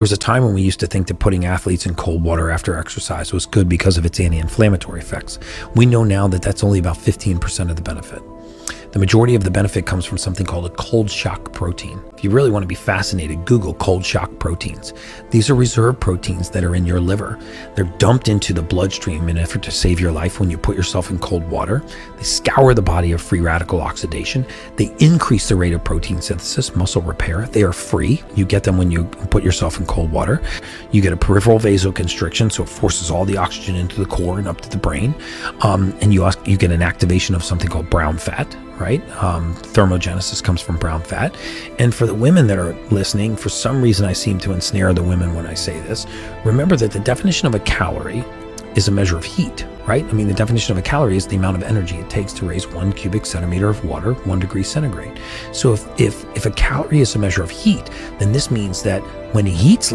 was a time when we used to think that putting athletes in cold water after exercise was good because of its anti-inflammatory effects. We know now that that's only about 15% of the benefit. The majority of the benefit comes from something called a cold shock protein. If you really want to be fascinated, Google cold shock proteins. These are reserve proteins that are in your liver. They're dumped into the bloodstream in an effort to save your life when you put yourself in cold water. They scour the body of free radical oxidation. They increase the rate of protein synthesis, muscle repair. They are free. You get them when you put yourself in cold water. You get a peripheral vasoconstriction, so it forces all the oxygen into the core and up to the brain. And you get an activation of something called brown fat, right? Thermogenesis comes from brown fat. And for the women that are listening, for some reason I seem to ensnare the women when I say this, remember that the definition of a calorie is a measure of heat, right? I mean, the definition of a calorie is the amount of energy it takes to raise 1 cubic centimeter of water 1 degree centigrade. So if a calorie is a measure of heat, then this means that when heat's